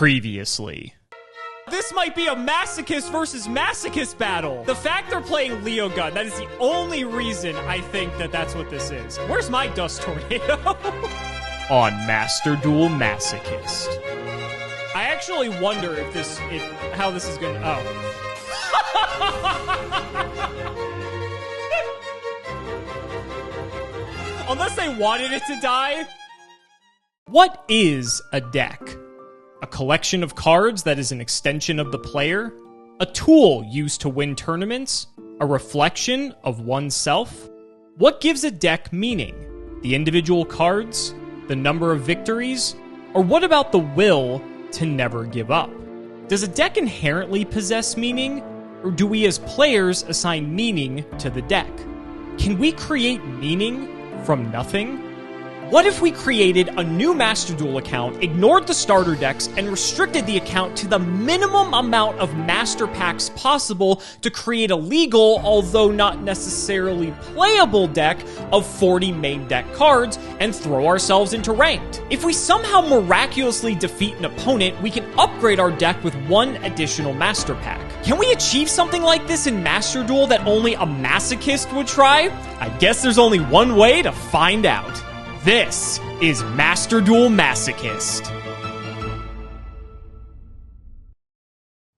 Previously. This might be a masochist versus masochist battle. The fact they're playing Leo Gun, that is the only reason I think that that's what this is. Where's my dust tornado? On Master Duel Masochist. I actually wonder how this is going to... Oh. Unless they wanted it to die. What is a deck? A collection of cards that is an extension of the player? A tool used to win tournaments? A reflection of oneself? What gives a deck meaning? The individual cards? The number of victories? Or what about the will to never give up? Does a deck inherently possess meaning? Or do we as players assign meaning to the deck? Can we create meaning from nothing? What if we created a new Master Duel account, ignored the starter decks, and restricted the account to the minimum amount of master packs possible to create a legal, although not necessarily playable deck of 40 main deck cards and throw ourselves into ranked? If we somehow miraculously defeat an opponent, we can upgrade our deck with one additional master pack. Can we achieve something like this in Master Duel that only a masochist would try? I guess there's only one way to find out. This is Master Duel Masochist.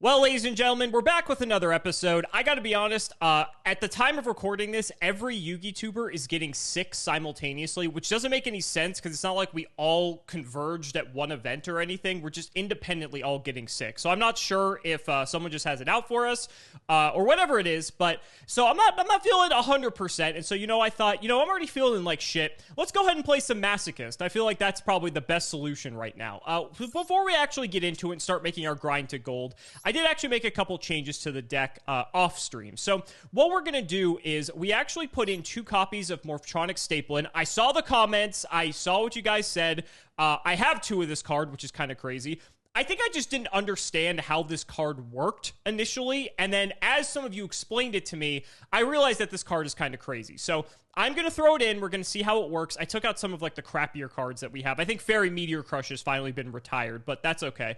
Well, ladies and gentlemen, we're back with another episode. I gotta be honest, at the time of recording this, every Yugi tuber is getting sick simultaneously, which doesn't make any sense because it's not like we all converged at one event or anything. We're just independently all getting sick. So I'm not sure if someone just has it out for us or whatever it is, but so I'm not feeling 100%. And so, I thought, I'm already feeling like shit. Let's go ahead and play some Masochist. I feel like that's probably the best solution right now. Before we actually get into it and start making our grind to gold, I did actually make a couple changes to the deck off stream. So what we're going to do is we actually put in 2 copies of Morphtronic Stapling. I saw the comments. I saw what you guys said. I have 2 of this card, which is kind of crazy. I think I just didn't understand how this card worked initially, and then as some of you explained it to me, I realized that this card is kind of crazy. So I'm going to throw it in. We're going to see how it works. I took out some of the crappier cards that we have. I think Fairy Meteor Crush has finally been retired, but that's okay.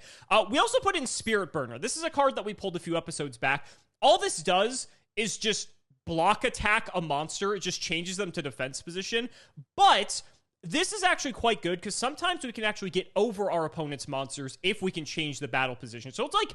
We also put in Spirit Burner. This is a card that we pulled a few episodes back. All this does is just block attack a monster. It just changes them to defense position, but this is actually quite good because sometimes we can actually get over our opponent's monsters if we can change the battle position. So it's like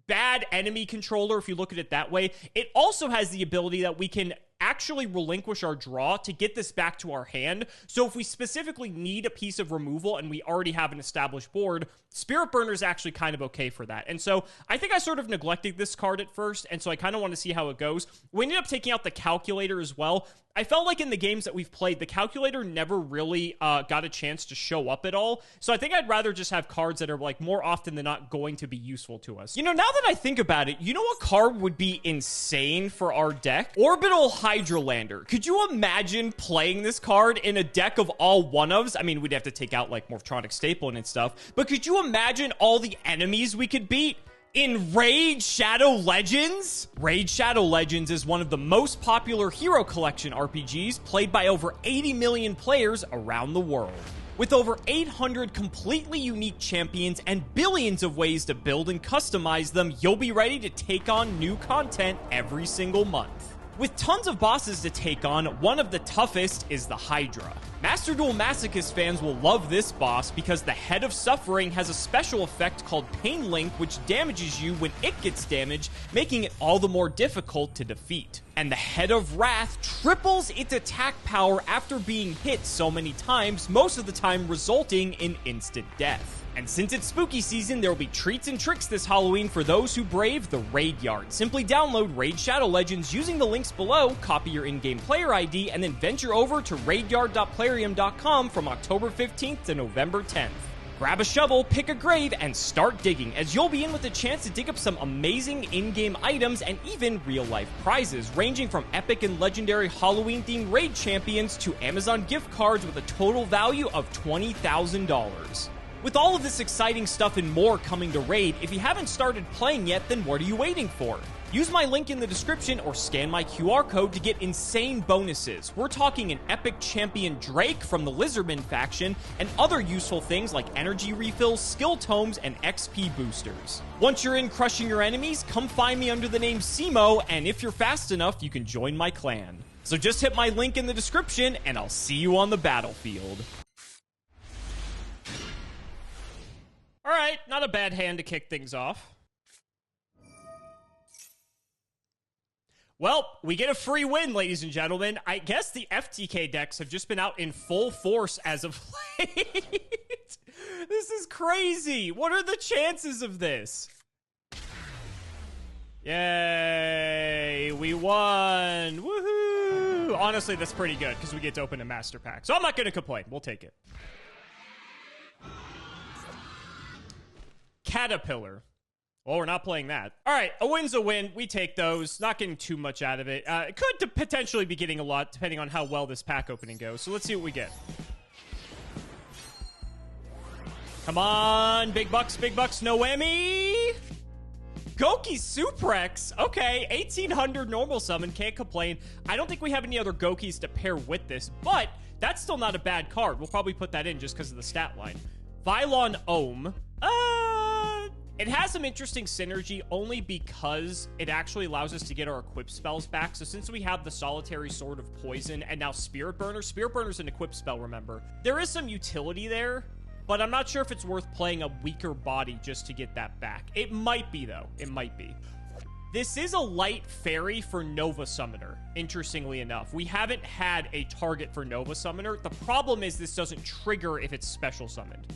bad enemy controller if you look at it that way. It also has the ability that we can actually relinquish our draw to get this back to our hand. So if we specifically need a piece of removal and we already have an established board, Spirit Burner is actually kind of okay for that. And so I think I sort of neglected this card at first, and so I kind of want to see how it goes. We ended up taking out the Calculator as well. I felt like in the games that we've played, the Calculator never really got a chance to show up at all. So I think I'd rather just have cards that are more often than not going to be useful to us. Now that I think about it, what card would be insane for our deck? Orbital Hydrolander. Could you imagine playing this card in a deck of all one-ofs? I mean, we'd have to take out Morphtronic Stapling and stuff, but could you imagine all the enemies we could beat in Raid Shadow Legends? Raid Shadow Legends is one of the most popular Hero Collection RPGs played by over 80 million players around the world. With over 800 completely unique champions and billions of ways to build and customize them, you'll be ready to take on new content every single month. With tons of bosses to take on, one of the toughest is the Hydra. Master Duel Masochist fans will love this boss because the Head of Suffering has a special effect called Pain Link, which damages you when it gets damaged, making it all the more difficult to defeat. And the Head of Wrath triples its attack power after being hit so many times, most of the time resulting in instant death. And since it's spooky season, there will be treats and tricks this Halloween for those who brave the Raid Yard. Simply download Raid Shadow Legends using the links below, copy your in-game player ID, and then venture over to raidyard.plarium.com from October 15th to November 10th. Grab a shovel, pick a grave, and start digging, as you'll be in with a chance to dig up some amazing in-game items and even real-life prizes, ranging from epic and legendary Halloween-themed raid champions to Amazon gift cards with a total value of $20,000. With all of this exciting stuff and more coming to Raid, if you haven't started playing yet, then what are you waiting for? Use my link in the description or scan my QR code to get insane bonuses. We're talking an epic champion Drake from the Lizardman faction and other useful things like energy refills, skill tomes, and XP boosters. Once you're in crushing your enemies, come find me under the name Cimoooooooo, and if you're fast enough, you can join my clan. So just hit my link in the description, and I'll see you on the battlefield. Alright, not a bad hand to kick things off. Well, we get a free win, ladies and gentlemen. I guess the FTK decks have just been out in full force as of late. This is crazy. What are the chances of this? Yay, we won. Woohoo. Honestly, that's pretty good because we get to open a master pack. So I'm not going to complain. We'll take it. Caterpillar. Well, we're not playing that. All right, a win's a win. We take those. Not getting too much out of it. It could potentially be getting a lot, depending on how well this pack opening goes. So let's see what we get. Come on, big bucks, no whammy. Goki Suprex. Okay, 1800 normal summon. Can't complain. I don't think we have any other Gokis to pair with this, but that's still not a bad card. We'll probably put that in just because of the stat line. Vylon Ohm. It has some interesting synergy only because it actually allows us to get our equip spells back. So since we have the Solitary Sword of Poison and now Spirit Burner's an equip spell, remember. There is some utility there, but I'm not sure if it's worth playing a weaker body just to get that back. It might be, though. It might be. This is a light fairy for Nova Summoner, interestingly enough. We haven't had a target for Nova Summoner. The problem is this doesn't trigger if it's special summoned.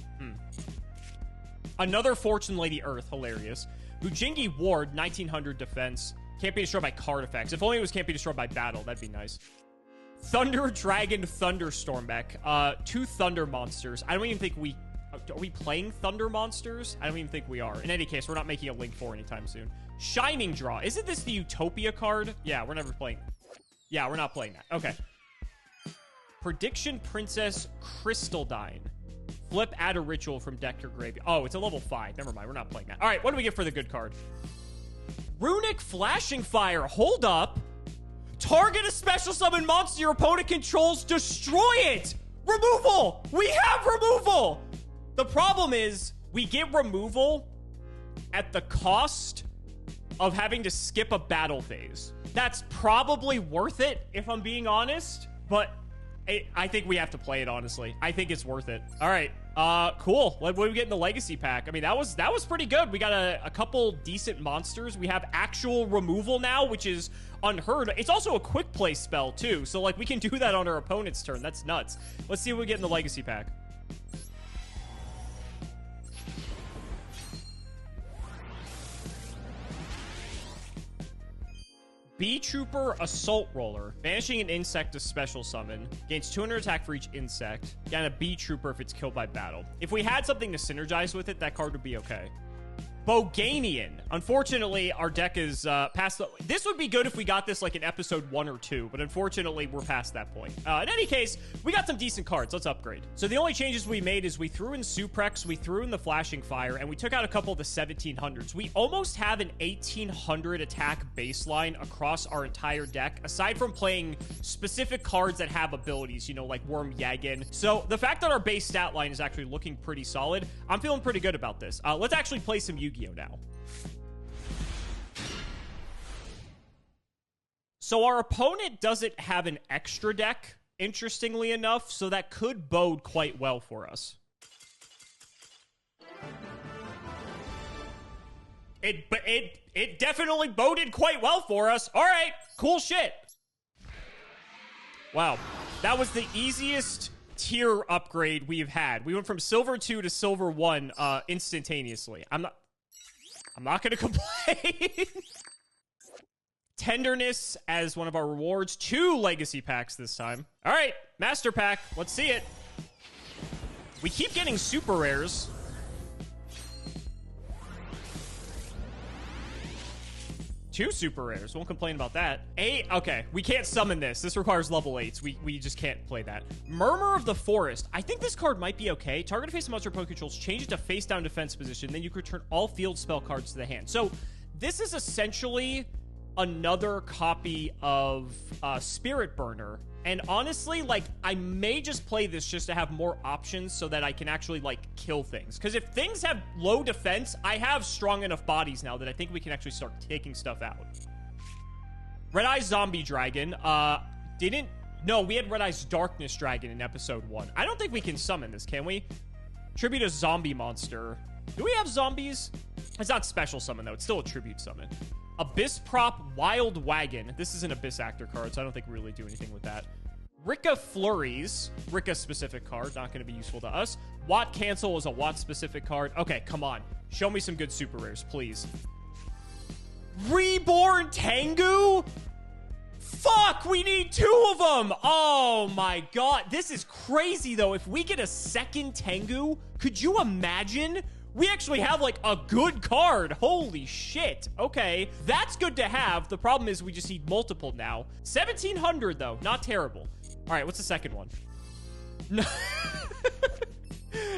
Another Fortune Lady Earth, hilarious. Bujingi Ward, 1900 defense. Can't be destroyed by card effects. If only it was can't be destroyed by battle, that'd be nice. Thunder Dragon Thunderstorm back. 2 Thunder monsters. I don't even think we... Are we playing Thunder monsters? I don't even think we are. In any case, we're not making a Link 4 anytime soon. Shining Draw. Isn't this the Utopia card? Yeah, we're never playing... Yeah, we're not playing that. Okay. Prediction Princess Crystaldyne. Flip, add a ritual from deck or graveyard. Oh, it's a level 5. Never mind, we're not playing that. All right, what do we get for the good card? Runic Flashing Fire. Hold up. Target a special summon monster your opponent controls. Destroy it. Removal. We have removal. The problem is we get removal at the cost of having to skip a battle phase. That's probably worth it, if I'm being honest, but I think we have to play it, honestly. I think it's worth it. All right. Cool. What do we get in the legacy pack? I mean, that was pretty good. We got a couple decent monsters. We have actual removal now, which is unheard of. It's also a quick play spell, too. So, like, we can do that on our opponent's turn. That's nuts. Let's see what we get in the legacy pack. Bee Trooper Assault Roller. Banishing an insect to special summon. Gains 200 attack for each insect. And a Bee Trooper if it's killed by battle. If we had something to synergize with it, that card would be okay. Boganian. Unfortunately, our deck is past the... This would be good if we got this like in episode 1 or 2, but unfortunately, we're past that point. In any case, we got some decent cards. Let's upgrade. So the only changes we made is we threw in Suprex, we threw in the Flashing Fire, and we took out a couple of the 1700s. We almost have an 1800 attack baseline across our entire deck, aside from playing specific cards that have abilities, you know, like Worm Yagen. So the fact that our base stat line is actually looking pretty solid, I'm feeling pretty good about this. Let's actually play some Yu-Gi-Oh! Now. So our opponent doesn't have an extra deck, interestingly enough, so that could bode quite well for us. It definitely boded quite well for us. All right, cool shit. Wow, that was the easiest tier upgrade we've had. We went from Silver 2 to Silver 1 instantaneously. I'm not going to complain. Tenderness as one of our rewards. 2 legacy packs this time. All right, master pack. Let's see it. We keep getting super rares. Two super rares. Won't complain about that. 8. Okay, we can't summon this. This requires level 8s. We just can't play that. Murmur of the Forest. I think this card might be okay. Target face monster opponent controls. Change it to face down defense position. Then you can return all field spell cards to the hand. So this is essentially another copy of Spirit Burner. And honestly, like, I may just play this just to have more options so that I can actually, like, kill things. Because if things have low defense, I have strong enough bodies now that I think we can actually start taking stuff out. Red Eyes Zombie Dragon, no, we had Red Eyes Darkness Dragon in episode 1. I don't think we can summon this, can we? Tribute a zombie monster. Do we have zombies? It's not special summon, though. It's still a tribute summon. Abyss Prop Wild Wagon. This is an Abyss Actor card, so I don't think we really do anything with that. Rika Flurries. Rika specific card. Not going to be useful to us. Watt Cancel is a Watt specific card. Okay, come on. Show me some good super rares, please. Reborn Tengu? Fuck, we need 2 of them. Oh my god. This is crazy, though. If we get a second Tengu, could you imagine? We actually have, like, a good card. Holy shit. Okay, that's good to have. The problem is we just need multiple now. 1,700, though. Not terrible. All right, what's the second one? No.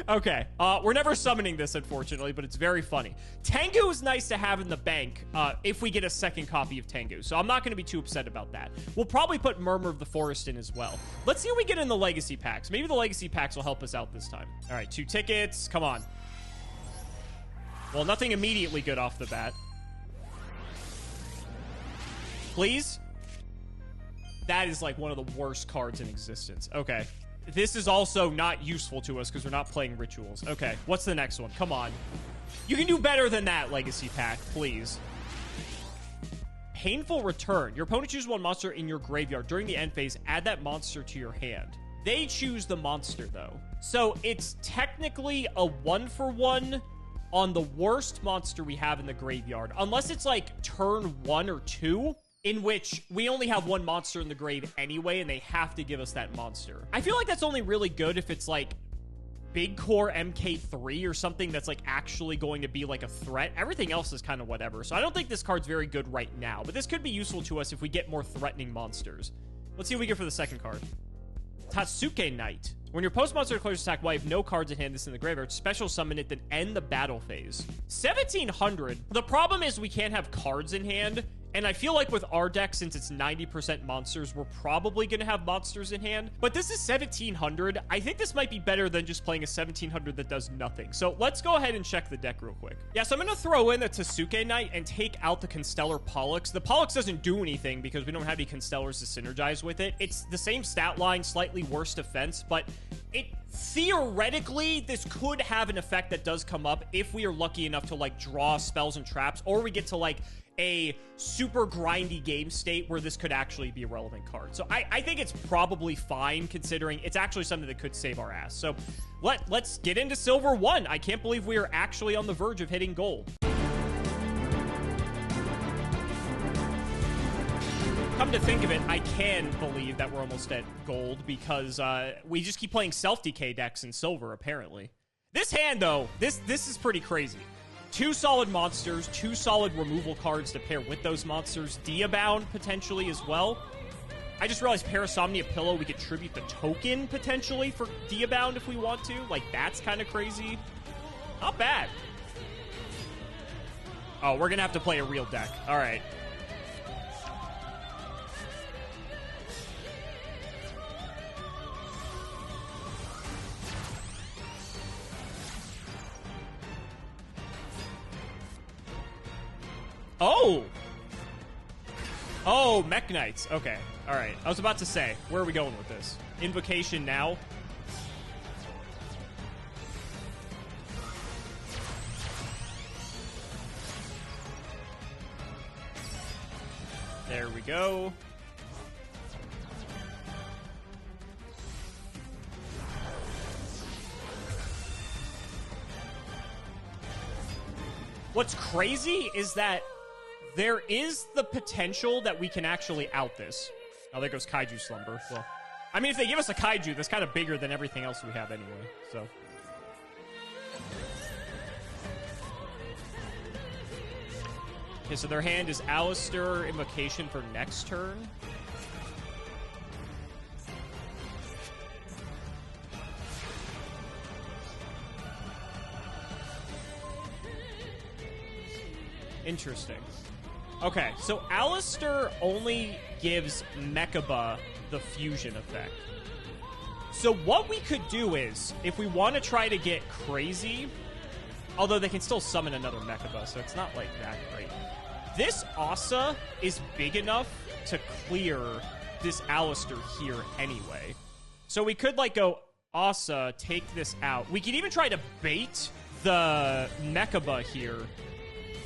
Okay, we're never summoning this, unfortunately, but it's very funny. Tengu is nice to have in the bank if we get a second copy of Tengu, so I'm not going to be too upset about that. We'll probably put Murmur of the Forest in as well. Let's see what we get in the Legacy Packs. Maybe the Legacy Packs will help us out this time. All right, 2 tickets. Come on. Well, nothing immediately good off the bat. Please? That is like one of the worst cards in existence. Okay. This is also not useful to us because we're not playing rituals. Okay, what's the next one? Come on. You can do better than that, Legacy Pack, please. Painful Return. Your opponent chooses one monster in your graveyard. During the end phase, add that monster to your hand. They choose the monster, though. So it's technically a 1-for-1 on the worst monster we have in the graveyard. Unless it's like turn 1 or 2, in which we only have one monster in the grave anyway, and they have to give us that monster. I feel like that's only really good if it's like Big Core MK3 or something that's like actually going to be like a threat. Everything else is kind of whatever. So I don't think this card's very good right now, but this could be useful to us if we get more threatening monsters. Let's see what we get for the second card. Tatsuke Knight. When your post monster declares attack while you have no cards in hand this in the graveyard, special summon it, then end the battle phase. 1,700. The problem is we can't have cards in hand, and I feel like with our deck, since it's 90% monsters, we're probably going to have monsters in hand. But this is 1,700. I think this might be better than just playing a 1,700 that does nothing. So let's go ahead and check the deck real quick. Yeah, so I'm going to throw in the Tatsuke Knight and take out the Constellar Pollux. The Pollux doesn't do anything because we don't have any Constellars to synergize with it. It's the same stat line, slightly worse defense, but it theoretically, this could have an effect that does come up if we are lucky enough to like draw spells and traps, or we get to like a super grindy game state where this could actually be a relevant card. So I think it's probably fine, considering it's actually something that could save our ass. So let's get into Silver 1. I can't believe we are actually on the verge of hitting gold. Come to think of it, I can believe that we're almost at gold because we just keep playing self-decay decks in silver, apparently. This hand, though, this is pretty crazy. 2 solid monsters, 2 solid removal cards to pair with those monsters. Diabound, potentially, as well. I just realized Parasomnia Pillow, we could tribute the token, potentially, for Diabound if we want to. Like, that's kind of crazy. Not bad. Oh, we're going to have to play a real deck. All right. Oh! Oh, Mech Knights. Okay. All right. I was about to say, where are we going with this? Invocation now? There we go. What's crazy is that there is the potential that we can actually out this. Oh, there goes Kaiju Slumber. Well, I mean, if they give us a Kaiju, that's kind of bigger than everything else we have anyway, so. Okay, so their hand is Alistair, Invocation for next turn. Interesting. Okay, so Alistair only gives Mechaba the fusion effect. So what we could do is, if we want to try to get crazy, although they can still summon another Mechaba, so it's not like that great. This Asa is big enough to clear this Alistair here anyway. So we could like go Asa, take this out. We could even try to bait the Mechaba here.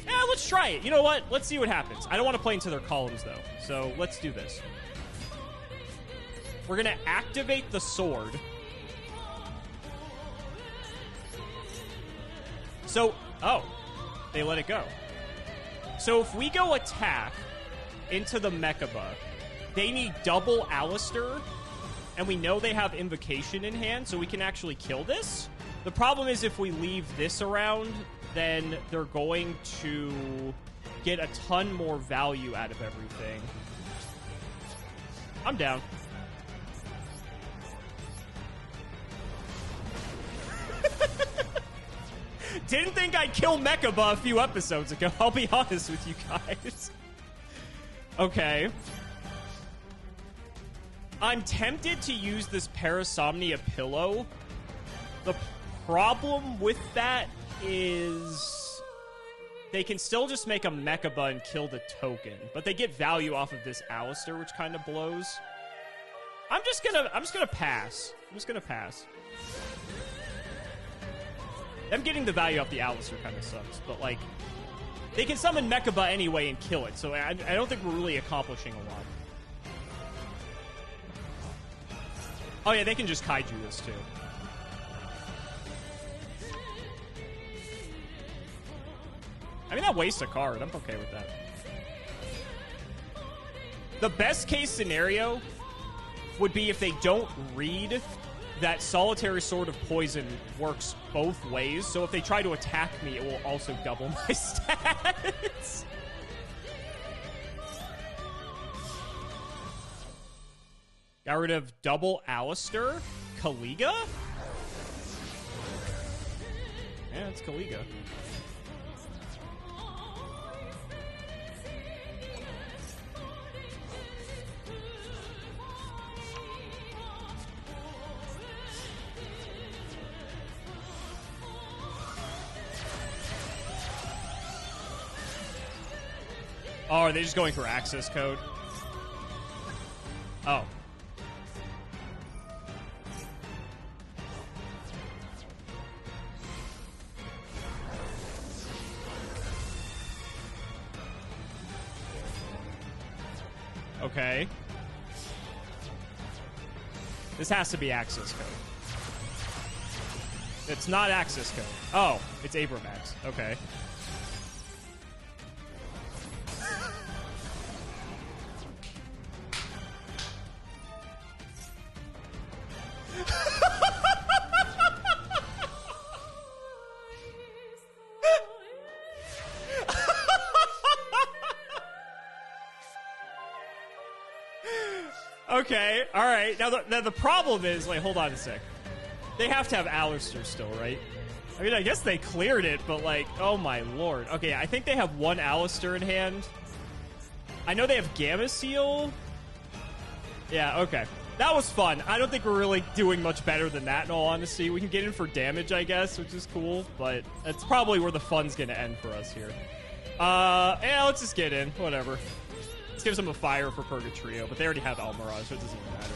Yeah, let's try it. You know what? Let's see what happens. I don't want to play into their columns though, so let's do this. We're gonna activate the sword. So, oh, they let it go. So if we go attack into the Mechaba, they need double Alistair, and we know they have Invocation in hand, so we can actually kill this. The problem is if we leave this around, then they're going to get a ton more value out of everything. I'm down. Didn't think I'd kill Mechaba a few episodes ago. I'll be honest with you guys. Okay. I'm tempted to use this Parasomnia pillow. The problem with that is they can still just make a Mechaba and kill the token, but they get value off of this Alistair, which kind of blows. I'm just gonna pass. I'm just gonna pass. Them getting the value off the Alistair kind of sucks, but like they can summon Mechaba anyway and kill it, so I don't think we're really accomplishing a lot. Oh yeah, they can just kaiju this too. I mean, that wastes a card. I'm okay with that. The best case scenario would be if they don't read that Solitary Sword of Poison works both ways. So if they try to attack me, it will also double my stats. Got rid of double Alistair. Kaliga? Yeah, it's Kaliga. Oh, are they just going for access code? Oh. Okay. This has to be access code. It's not access code. Oh, it's Abramax. Okay. Okay, all right. Now the problem is, like, hold on a sec. They have to have Alistair still, right? I mean, I guess they cleared it, but like, oh my lord. Okay, I think they have one Alistair in hand. I know they have Gamma Seal. Yeah, okay. That was fun. I don't think we're really doing much better than that, in all honesty. We can get in for damage, I guess, which is cool, but that's probably where the fun's gonna end for us here. Yeah, let's just get in. Whatever. Let's give them a fire for Purgatrio, but they already have Almirage, so it doesn't even matter.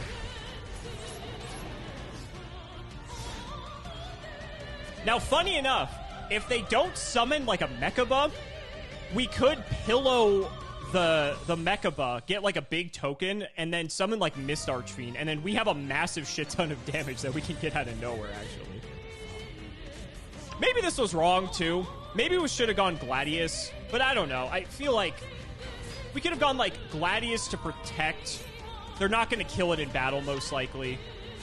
Now, funny enough, if they don't summon, like, a Mechaba, we could pillow the Mechaba, get, like, a big token, and then summon, like, Mist Archfiend, and then we have a massive shit ton of damage that we can get out of nowhere, actually. Maybe this was wrong, too. Maybe we should have gone Gladius, but I don't know. I feel like we could have gone, like, Gladius to protect. They're not going to kill it in battle, most likely.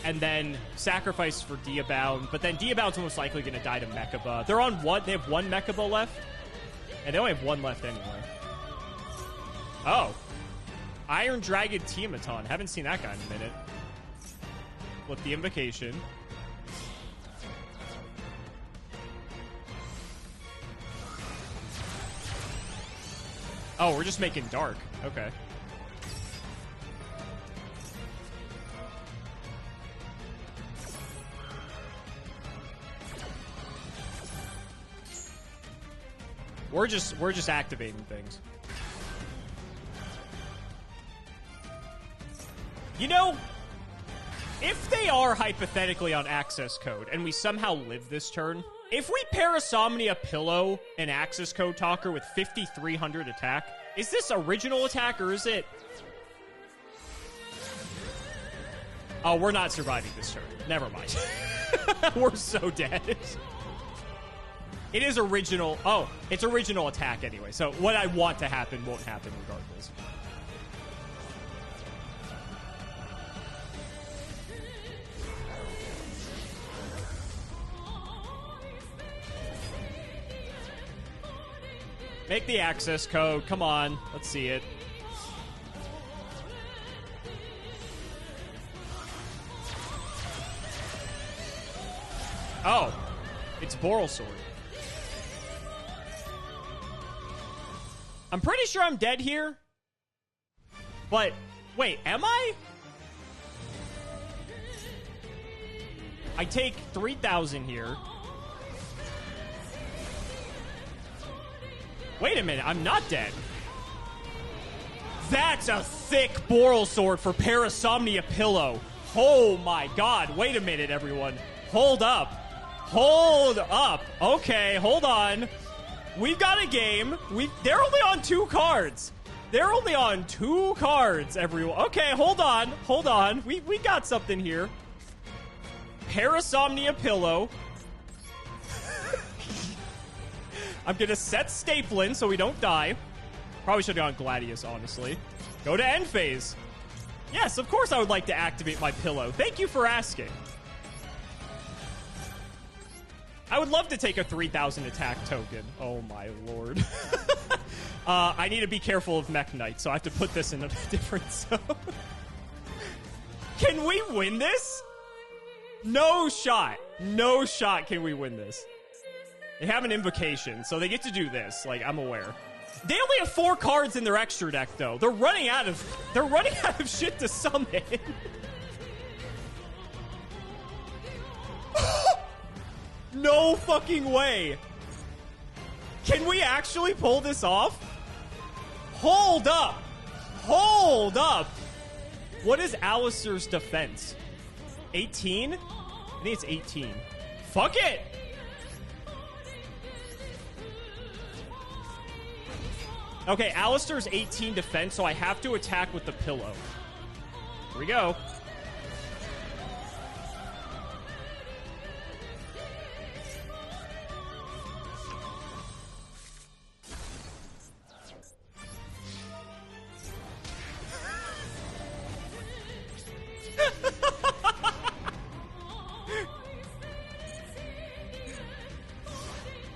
And then sacrifice for Diabound. But then Diabound's most likely going to die to Mechaba. They're on what? They have one Mechaba left? And they only have one left anyway. Oh. Iron Dragon Tiamaton. Haven't seen that guy in a minute. Flip the Invocation. Oh, we're just making dark. Okay. We're just activating things. You know, if they are hypothetically on access code and we somehow live this turn, if we Parasomnia Pillow an access code talker with 5,300 attack, is this original attack or is it... Oh, we're not surviving this turn. Never mind. We're so dead. It is original. Oh, it's original attack anyway. So what I want to happen won't happen regardless. Make the access code. Come on. Let's see it. Oh, it's Boral Sword. I'm pretty sure I'm dead here. But, wait, am I? I take 3,000 here. Wait a minute, I'm not dead. That's a thick Boral Sword for Parasomnia Pillow. Oh my god, wait a minute, everyone. Hold up. Hold up. Okay, hold on. We've got a game. They're only on 2 cards. They're only on 2 cards, everyone. Okay, hold on. Hold on. We got something here. Parasomnia Pillow. I'm going to set Stapling so we don't die. Probably should have gone Gladius, honestly. Go to end phase. Yes, of course I would like to activate my pillow. Thank you for asking. I would love to take a 3,000 attack token. Oh my lord. I need to be careful of Mech Knight, so I have to put this in a different zone. Can we win this? No shot. No shot can we win this. They have an invocation, so they get to do this. Like, I'm aware. They only have 4 cards in their extra deck, though. They're running out of shit to summon. No fucking way. Can we actually pull this off? Hold up. Hold up. What is Alistair's defense? 18? I think it's 18. Fuck it. Okay, Alistair's 18 defense, so I have to attack with the pillow. Here we go.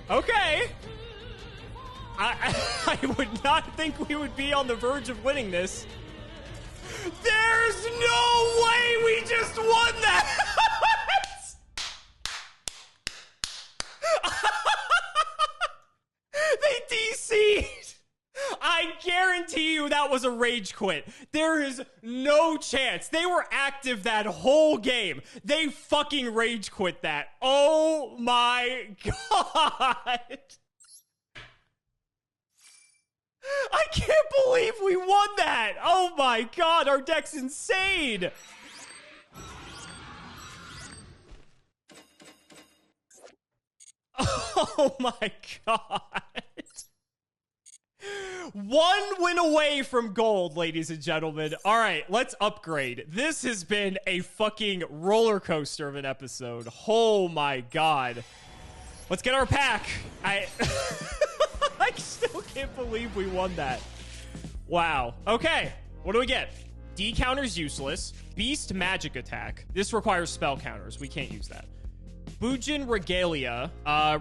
Okay. I would not think we would be on the verge of winning this. There's no way we just won that! They DC'd! I guarantee you that was a rage quit. There is no chance. They were active that whole game. They fucking rage quit that. Oh my god. I can't believe we won that. Oh my god, our deck's insane. Oh my god. 1 win away from gold, ladies and gentlemen. All right, let's upgrade. This has been a fucking roller coaster of an episode. Oh my god. Let's get our pack. I still can't believe we won that. Wow. Okay, what do we get? D counter's useless. Beast magic attack. This requires spell counters. We can't use that. Boojin Regalia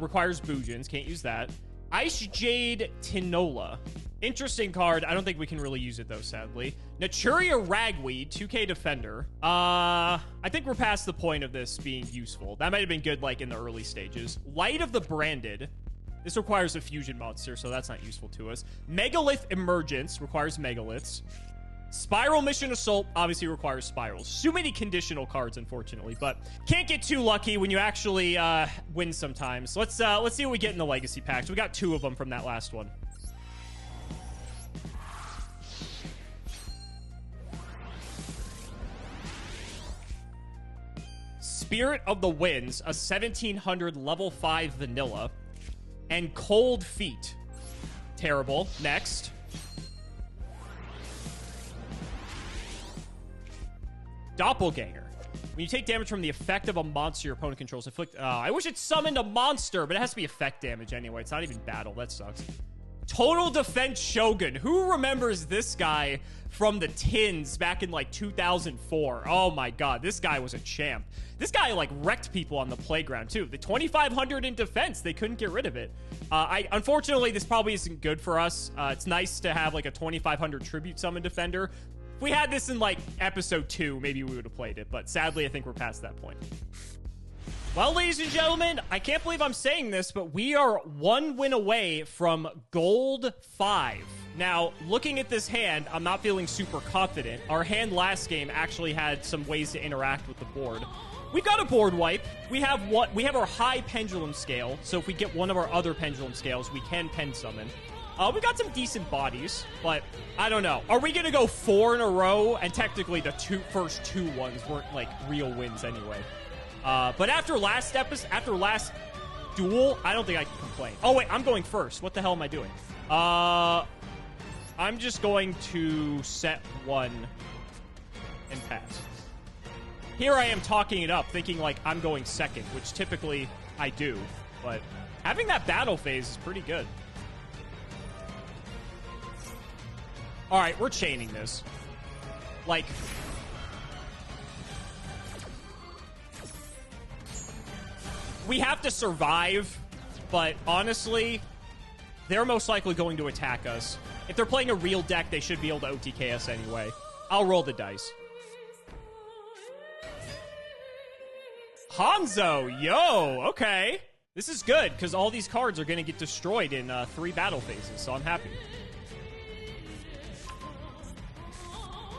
requires Boojins. Can't use that. Ice Jade Tinola. Interesting card. I don't think we can really use it, though, sadly. Naturia Ragweed, 2k Defender. I think we're past the point of this being useful. That might have been good, like, in the early stages. Light of the Branded. This requires a fusion monster, so that's not useful to us. Megalith Emergence requires megaliths. Spiral Mission Assault obviously requires spirals. Too many conditional cards, unfortunately, but can't get too lucky when you actually win sometimes. So let's see what we get in the legacy packs. We got 2 of them from that last one. Spirit of the Winds, a 1700 level 5 vanilla. And Cold Feet. Terrible. Next. Doppelganger. When you take damage from the effect of a monster your opponent controls, I wish it summoned a monster, but it has to be effect damage anyway. It's not even battle. That sucks. Total Defense Shogun. Who remembers this guy from the tins back in like 2004? Oh my god, this guy was a champ. This guy like wrecked people on the playground too. The 2500 in defense, they couldn't get rid of it. Unfortunately, this probably isn't good for us. It's nice to have like a 2500 tribute summon defender. If we had this in like episode 2, maybe we would have played it, but sadly I think we're past that point. Well, ladies and gentlemen, I can't believe I'm saying this, but we are 1 win away from Gold 5. Now, looking at this hand, I'm not feeling super confident. Our hand last game actually had some ways to interact with the board. We've got a board wipe. We have our high pendulum scale, so if we get one of our other pendulum scales, we can pen summon. We got some decent bodies, but I don't know. Are we going to go 4 in a row? And technically, the first two ones weren't like real wins anyway. But after last duel, I don't think I can complain. Oh, wait, I'm going first. What the hell am I doing? I'm just going to set 1 and pass. Here I am talking it up, thinking like I'm going second, which typically I do. But having that battle phase is pretty good. All right, we're chaining this. Like... we have to survive, but honestly, they're most likely going to attack us. If they're playing a real deck, they should be able to OTK us anyway. I'll roll the dice. Hanzo, yo, okay. This is good, because all these cards are going to get destroyed in 3 battle phases, so I'm happy.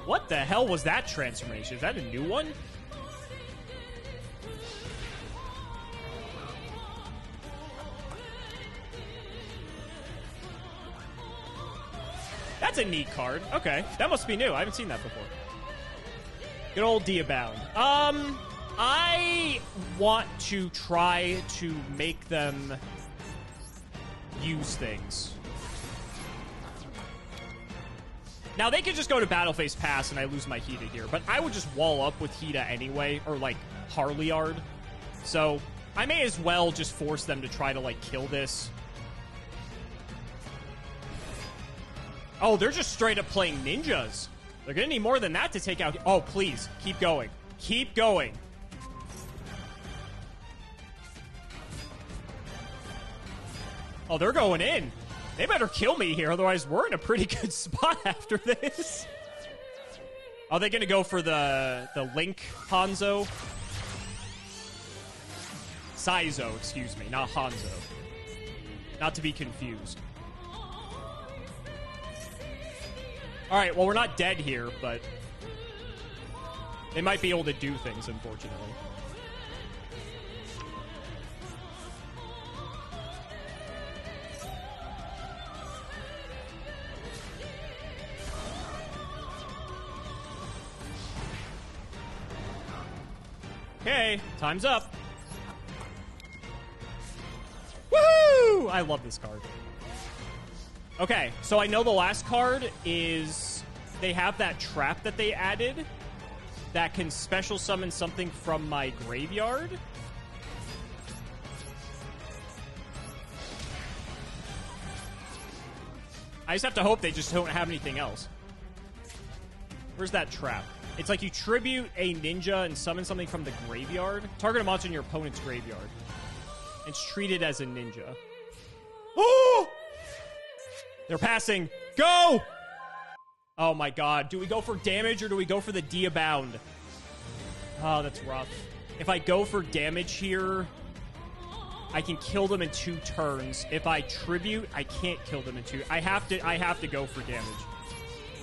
What the hell was that transformation? Is that a new one? That's a neat card. Okay, that must be new. I haven't seen that before. Good old Diabound. I want to try to make them use things. Now, they could just go to Battle Phase Pass and I lose my Hita here, but I would just wall up with Hita anyway, or like Harleyard. So I may as well just force them to try to like kill this. Oh, they're just straight up playing ninjas. They're gonna need more than that to take out... oh, please. Keep going. Keep going. Oh, they're going in. They better kill me here, otherwise we're in a pretty good spot after this. Are they gonna go for the Link Hanzo? Saizo, excuse me, not Hanzo. Not to be confused. All right, well, we're not dead here, but they might be able to do things, unfortunately. Okay, time's up. Woohoo! I love this card. Okay, so I know the last card is... they have that trap that they added that can special summon something from my graveyard. I just have to hope they just don't have anything else. Where's that trap? It's like you tribute a ninja and summon something from the graveyard. Target a monster in your opponent's graveyard. It's treated as a ninja. Oh! They're passing. Go! Oh my god. Do we go for damage or do we go for the Diabound? Oh, that's rough. If I go for damage here... I can kill them in 2 turns. If I tribute, I can't kill them in 2. I have to go for damage.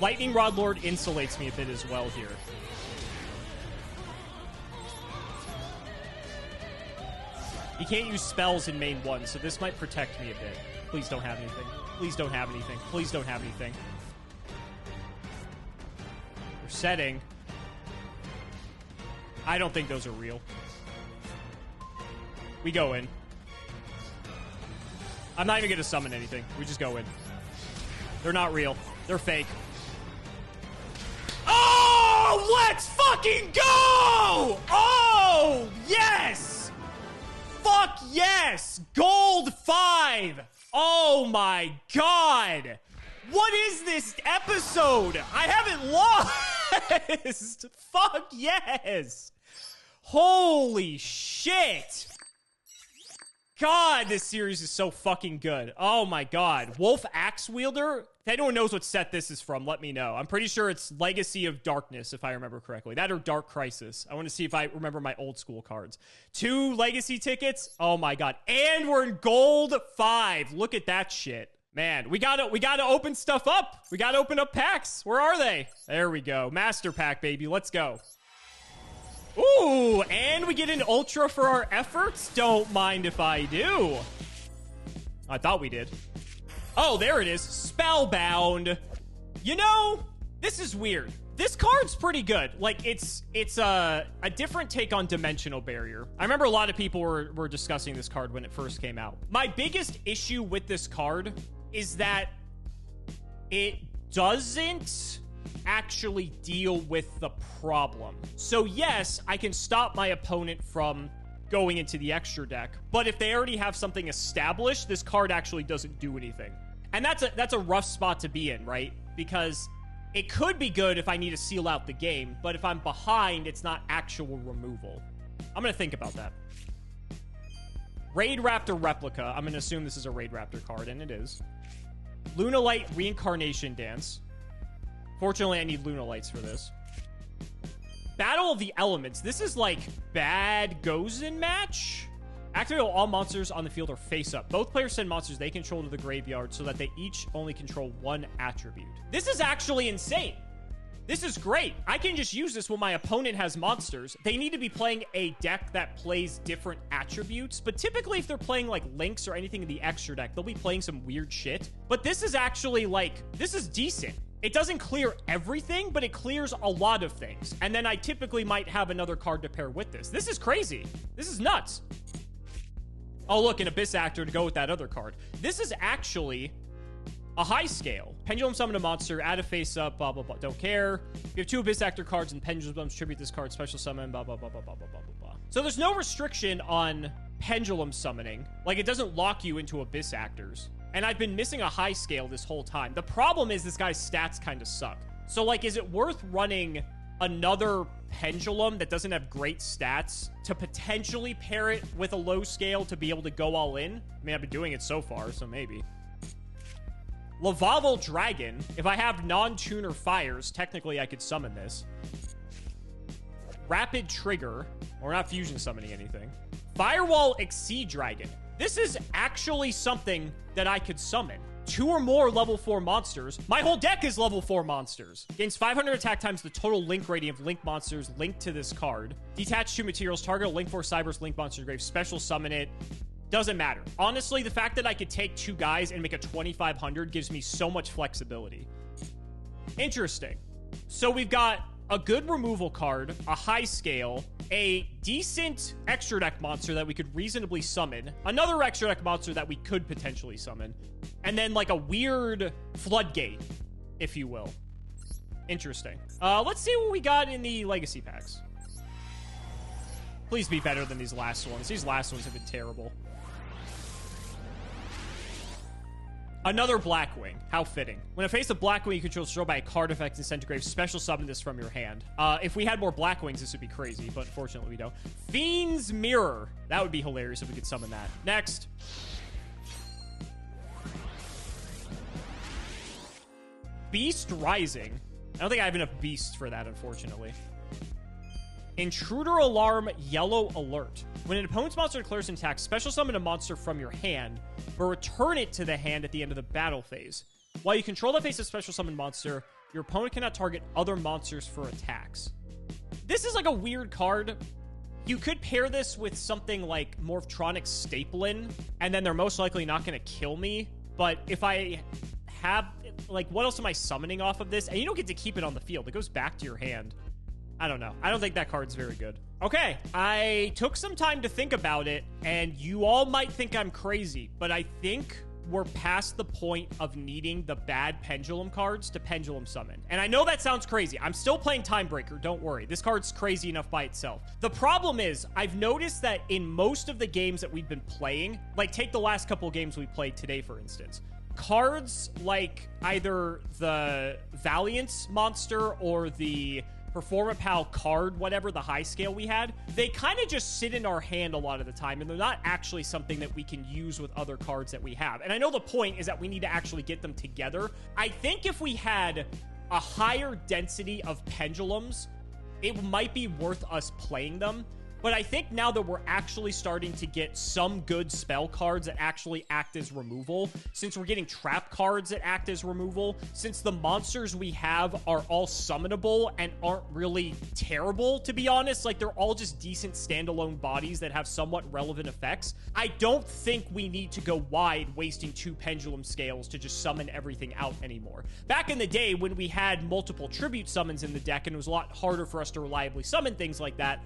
Lightning Rod Lord insulates me a bit as well here. He can't use spells in main 1, so this might protect me a bit. Please don't have anything. Please don't have anything. Please don't have anything. We're setting. I don't think those are real. We go in. I'm not even going to summon anything. We just go in. They're not real. They're fake. Oh, let's fucking go! Oh, yes! Fuck yes! Gold 5! Oh my god! What is this episode? I haven't lost! Fuck yes! Holy shit! God, this series is so fucking good. Oh my god. Wolf Axe Wielder? If anyone knows what set this is from, let me know. I'm pretty sure it's Legacy of Darkness, if I remember correctly. That or Dark Crisis. I want to see if I remember my old school cards. 2 Legacy tickets? Oh my god. And we're in gold 5. Look at that shit. Man, we gotta open stuff up. We gotta open up packs. Where are they? There we go. Master Pack, baby. Let's go. Ooh, and we get an Ultra for our efforts? Don't mind if I do. I thought we did. Oh, there it is. Spellbound. You know, this is weird. This card's pretty good. Like, it's a different take on Dimensional Barrier. I remember a lot of people were discussing this card when it first came out. My biggest issue with this card is that it doesn't actually deal with the problem. So yes, I can stop my opponent from going into the extra deck, but if they already have something established, this card actually doesn't do anything. And that's a rough spot to be in, right? Because it could be good if I need to seal out the game, but if I'm behind, it's not actual removal. I'm gonna think about that. Raid Raptor Replica. I'm gonna assume this is a Raid Raptor card, and it is. Lunalight Reincarnation Dance. Fortunately, I need Lunalights for this. Battle of the Elements. This is like Bad Gozen match. Activate all monsters on the field are face up. Both players send monsters they control to the graveyard so that they each only control 1 attribute. This is actually insane. This is great. I can just use this when my opponent has monsters. They need to be playing a deck that plays different attributes, but typically if they're playing like Lynx or anything in the extra deck, they'll be playing some weird shit. But this is actually like, this is decent. It doesn't clear everything, but it clears a lot of things. And then I typically might have another card to pair with this. This is crazy. This is nuts. Oh, look, an Abyss Actor to go with that other card. This is actually a high scale. Pendulum summon a monster, add a face up, blah, blah, blah. Don't care. You have 2 Abyss Actor cards and Pendulum tribute this card, special summon, blah, blah, blah, blah, blah, blah, blah, blah, blah. So there's no restriction on Pendulum summoning. Like, it doesn't lock you into Abyss Actors. And I've been missing a high scale this whole time. The problem is this guy's stats kind of suck. So, like, is it worth running another Pendulum that doesn't have great stats to potentially pair it with a low scale to be able to go all in? I mean, I've been doing it so far, so maybe. Lavavel Dragon. If I have non-tuner fires, technically I could summon this. Rapid Trigger. We're not fusion summoning anything. Firewall Exceed Dragon. This is actually something that I could summon. 2 or more level 4 monsters. My whole deck is level 4 monsters. Gains 500 attack times the total link rating of link monsters linked to this card. Detach 2 materials. Target a link 4 Cybers link monster to grave. Special summon it. Doesn't matter. Honestly, the fact that I could take 2 guys and make a 2500 gives me so much flexibility. Interesting. So we've got a good removal card, a high scale, a decent extra deck monster that we could reasonably summon, another extra deck monster that we could potentially summon, and then like a weird floodgate, if you will. Interesting. Let's see what we got in the legacy packs. Please be better than these last ones. These last ones have been terrible. Another Blackwing. How fitting. When a face of Blackwing you control is destroyed by a card effect and sent to grave, special summon this from your hand. If we had more Blackwings, this would be crazy, but unfortunately we don't. Fiend's Mirror. That would be hilarious if we could summon that. Next. Beast Rising. I don't think I have enough beasts for that, unfortunately. Intruder Alarm Yellow Alert. When an opponent's monster declares an attack, special summon a monster from your hand, but return it to the hand at the end of the battle phase. While you control the face of special summon monster, your opponent cannot target other monsters for attacks. This is like a weird card. You could pair this with something like Morphtronic Staplin, and then they're most likely not going to kill me. But if I have, like, what else am I summoning off of this? And you don't get to keep it on the field. It goes back to your hand. I don't know. I don't think that card's very good. Okay, I took some time to think about it, and you all might think I'm crazy, but I think we're past the point of needing the bad pendulum cards to pendulum summon. And I know that sounds crazy. I'm still playing Timebreaker, don't worry. This card's crazy enough by itself. The problem is, I've noticed that in most of the games that we've been playing, like take the last couple of games we played today, for instance, cards like either the Valiance monster or the Performapal card, whatever the high scale we had, they kind of just sit in our hand a lot of the time, and they're not actually something that we can use with other cards that we have. And I know the point is that we need to actually get them together. I think if we had a higher density of pendulums, it might be worth us playing them. But I think now that we're actually starting to get some good spell cards that actually act as removal, since we're getting trap cards that act as removal, since the monsters we have are all summonable and aren't really terrible, to be honest, like they're all just decent standalone bodies that have somewhat relevant effects, I don't think we need to go wide wasting 2 pendulum scales to just summon everything out anymore. Back in the day when we had multiple tribute summons in the deck and it was a lot harder for us to reliably summon things like that,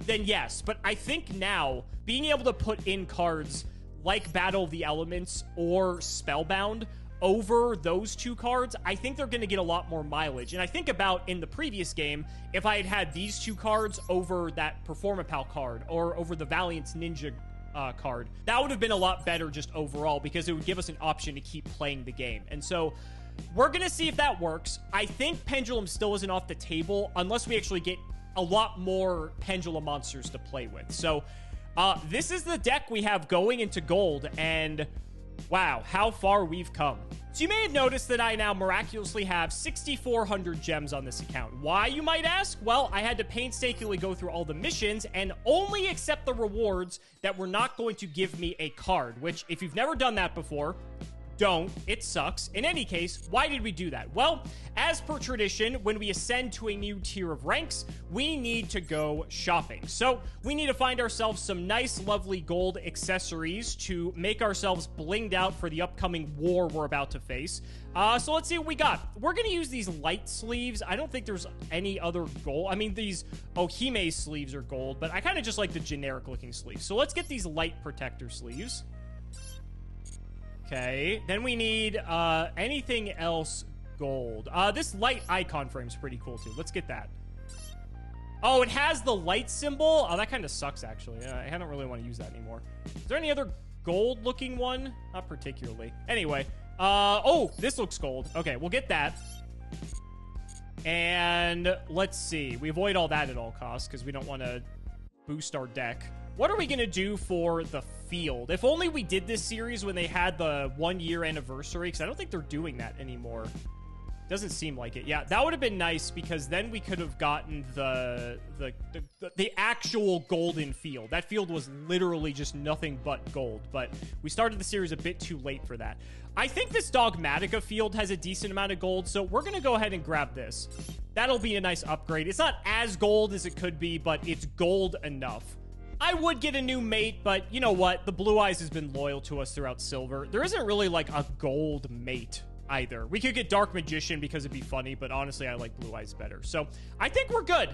then yes. But I think now, being able to put in cards like Battle of the Elements or Spellbound over those 2 cards, I think they're going to get a lot more mileage. And I think about in the previous game, if I had had these 2 cards over that Performapal card or over the Valiance Ninja card, that would have been a lot better just overall, because it would give us an option to keep playing the game. And so we're going to see if that works. I think Pendulum still isn't off the table unless we actually get a lot more pendulum monsters to play with. So this is the deck we have going into gold, and wow, how far we've come. So you may have noticed that I now miraculously have 6,400 gems on this account. Why, you might ask? Well, I had to painstakingly go through all the missions and only accept the rewards that were not going to give me a card, which if you've never done that before, don't. It sucks. In any case, why did we do that? Well, as per tradition, when we ascend to a new tier of ranks, we need to go shopping. So we need to find ourselves some nice, lovely gold accessories to make ourselves blinged out for the upcoming war we're about to face. So let's see what we got. We're going to use these light sleeves. I don't think there's any other gold. I mean, these Ohime sleeves are gold, but I kind of just like the generic looking sleeves. So let's get these light protector sleeves. Okay, then we need anything else gold. This light icon frame is pretty cool too. Let's get that. Oh, it has the light symbol. Oh, that kind of sucks actually. I don't really want to use that anymore. Is there any other gold looking one? Not particularly. Anyway, oh, this looks gold. Okay, we'll get that. And let's see. We avoid all that at all costs because we don't want to boost our deck. What are we going to do for the field? If only we did this series when they had the 1-year anniversary, because I don't think they're doing that anymore. Doesn't seem like it. Yeah, that would have been nice, because then we could have gotten the actual golden field. That field was literally just nothing but gold, but we started the series a bit too late for that. I think this Dogmatica field has a decent amount of gold, so we're going to go ahead and grab this. That'll be a nice upgrade. It's not as gold as it could be, but it's gold enough. I would get a new mate, but you know what? The Blue Eyes has been loyal to us throughout Silver. There isn't really like a gold mate either. We could get Dark Magician because it'd be funny, but honestly, I like Blue Eyes better. So I think we're good.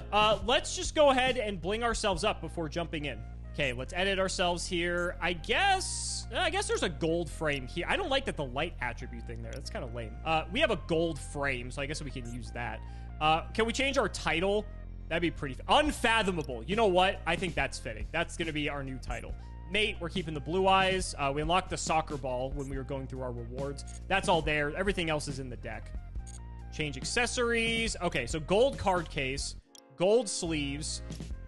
Let's just go ahead and bling ourselves up before jumping in. Okay, let's edit ourselves here. I guess there's a gold frame here. I don't like that the light attribute thing there. That's kind of lame. We have a gold frame, so I guess we can use that. Can we change our title? That'd be pretty unfathomable. You know what? I think that's fitting. That's going to be our new title. Mate, we're keeping the Blue Eyes. We unlocked the soccer ball when we were going through our rewards. That's all there. Everything else is in the deck. Change accessories. Okay, so gold card case, gold sleeves,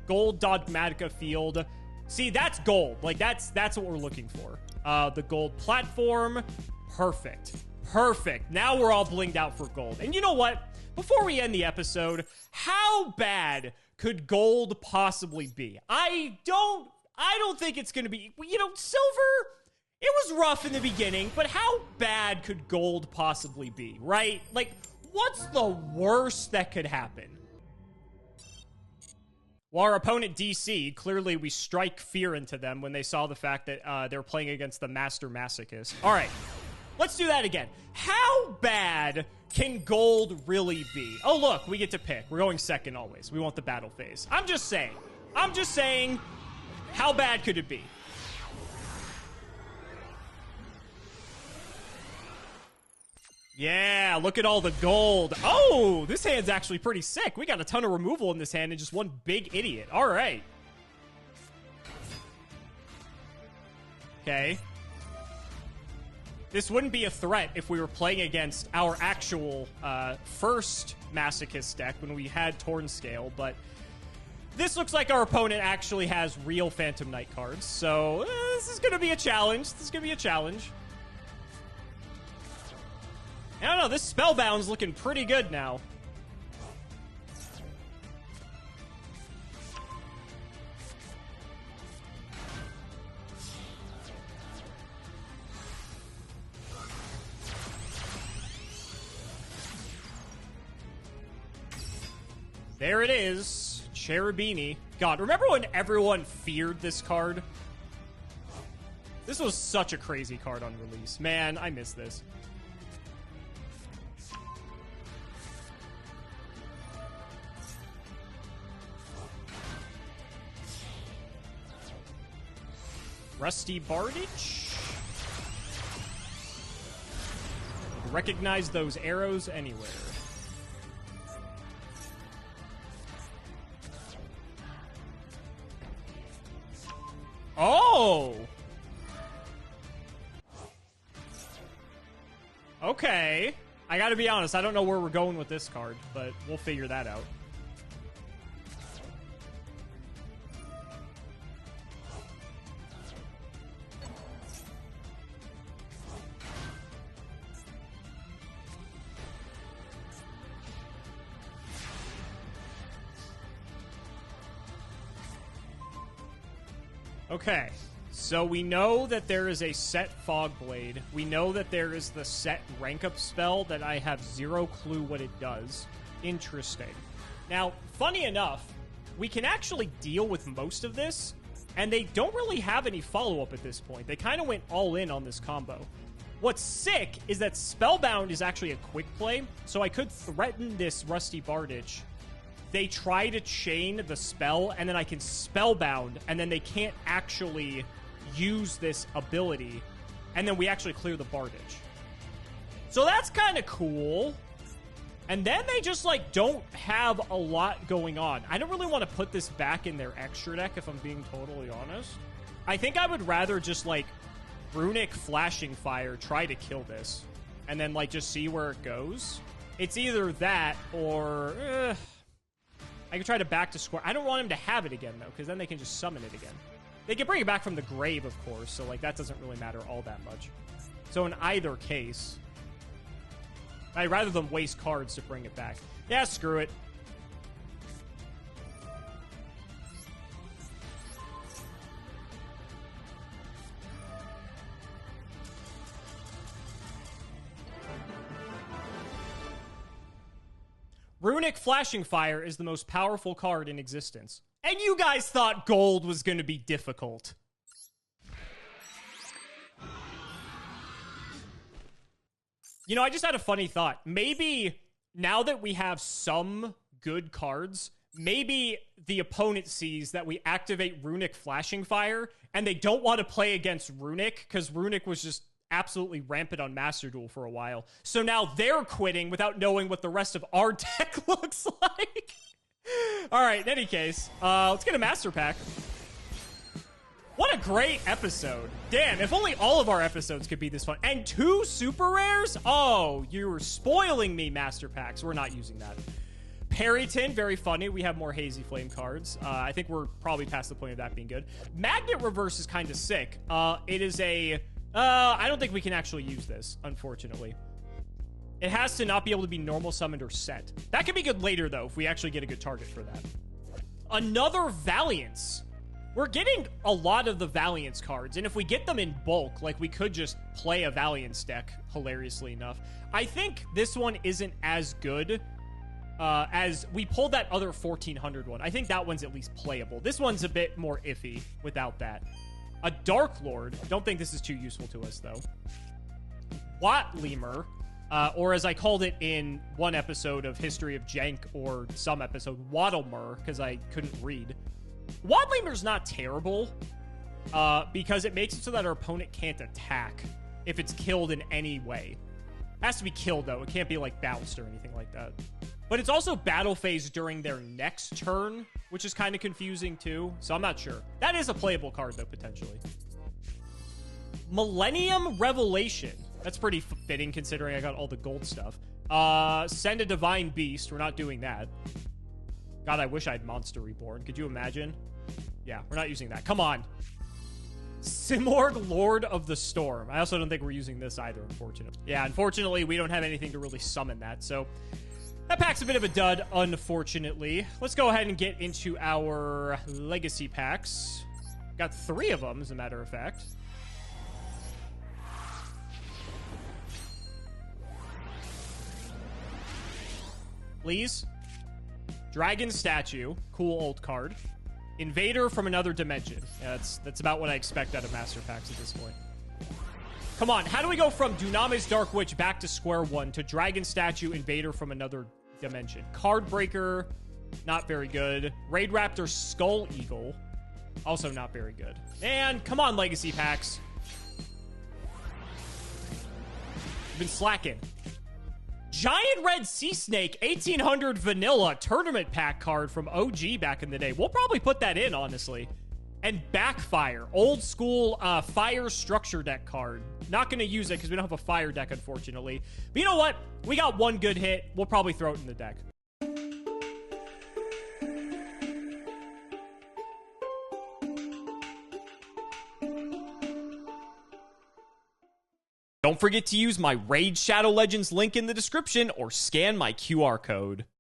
gold Dogmatica field. See, that's gold. Like, that's what we're looking for. The gold platform. Perfect. Perfect. Now we're all blinged out for gold. And you know what? Before we end the episode, how bad could gold possibly be? I I don't think it's going to be, you know, silver, it was rough in the beginning, but how bad could gold possibly be, right? Like, what's the worst that could happen? While our opponent DC'd, clearly we strike fear into them when they saw the fact that they were playing against the Master Masochist. All right, let's do that again. How bad can gold really be? Oh, look, we get to pick. We're going second always. We want the battle phase. I'm just saying, how bad could it be? Yeah, look at all the gold. Oh, this hand's actually pretty sick. We got a ton of removal in this hand and just one big idiot. All right. Okay. This wouldn't be a threat if we were playing against our actual first Masochist deck when we had Torn Scale, but this looks like our opponent actually has real Phantom Knight cards, so this is going to be a challenge. I don't know, this Spellbound's looking pretty good now. There it is, Cherubini. God, remember when everyone feared this card? This was such a crazy card on release. Man, I miss this. Rusty Bardage. Recognize those arrows anywhere. Oh! Okay. I gotta be honest, I don't know where we're going with this card, but we'll figure that out. Okay, so we know that there is a set Fog Blade. We know that there is the set Rank Up spell that I have zero clue what it does. Interesting. Now, funny enough, we can actually deal with most of this, and they don't really have any follow-up at this point. They kind of went all in on this combo. What's sick is that Spellbound is actually a quick play, so I could threaten this Rusty Bardage. They try to chain the spell, and then I can Spellbound, and then they can't actually use this ability, and then we actually clear the Bardage. So that's kind of cool. And then they just, like, don't have a lot going on. I don't really want to put this back in their extra deck, if I'm being totally honest. I think I would rather just, like, Runic Flashing Fire, try to kill this, and then, like, just see where it goes. It's either that, or... I could try to back to square. I don't want him to have it again, though, because then they can just summon it again. They can bring it back from the grave, of course, so, like, that doesn't really matter all that much. So in either case, I'd rather than waste cards to bring it back. Yeah, screw it. Runic Flashing Fire is the most powerful card in existence. And you guys thought gold was going to be difficult. You know, I just had a funny thought. Maybe now that we have some good cards, maybe the opponent sees that we activate Runic Flashing Fire, and they don't want to play against Runic, because Runic was just absolutely rampant on Master Duel for a while. So now they're quitting without knowing what the rest of our deck looks like. All right, in any case, let's get a Master Pack. What a great episode. Damn, if only all of our episodes could be this fun. And 2 super rares? Oh, you were spoiling me, Master Packs. We're not using that. Perryton, very funny. We have more Hazy Flame cards. I think we're probably past the point of that being good. Magnet Reverse is kind of sick. It is a... I don't think we can actually use this, unfortunately. It has to not be able to be normal summoned or set. That could be good later, though, if we actually get a good target for that. Another Valiance. We're getting a lot of the Valiance cards, and if we get them in bulk, like, we could just play a Valiance deck, hilariously enough. I think this one isn't as good as we pulled that other 1400 one. I think that one's at least playable. This one's a bit more iffy without that. A Dark Lord. Don't think this is too useful to us, though. Wattlemur, or as I called it in one episode of History of Jank, or some episode, Wattlemur, because I couldn't read. Wattlemur's not terrible, because it makes it so that our opponent can't attack if it's killed in any way. It has to be killed, though. It can't be, like, bounced or anything like that. But it's also battle phase during their next turn, which is kind of confusing, too. So I'm not sure. That is a playable card, though, potentially. Millennium Revelation. That's pretty fitting, considering I got all the gold stuff. Send a Divine Beast. We're not doing that. God, I wish I had Monster Reborn. Could you imagine? Yeah, we're not using that. Come on. Cimoooooooo, Lord of the Storm. I also don't think we're using this either, unfortunately. Yeah, unfortunately, we don't have anything to really summon that, so that pack's a bit of a dud, unfortunately. Let's go ahead and get into our legacy packs. Got 3 of them, as a matter of fact. Please. Dragon Statue. Cool old card. Invader from another dimension. Yeah, that's about what I expect out of Master Packs at this point. Come on, how do we go from Dunamis Dark Witch back to square one to Dragon Statue, Invader from another dimension? Card Breaker, not very good. Raid Raptor Skull Eagle, also not very good. And come on, Legacy Packs. We've been slacking. Giant Red Sea Snake 1800 Vanilla Tournament Pack card from OG back in the day. We'll probably put that in, honestly. And Backfire, old school fire structure deck card. Not going to use it because we don't have a fire deck, unfortunately. But you know what? We got one good hit. We'll probably throw it in the deck. Don't forget to use my Raid Shadow Legends link in the description or scan my QR code.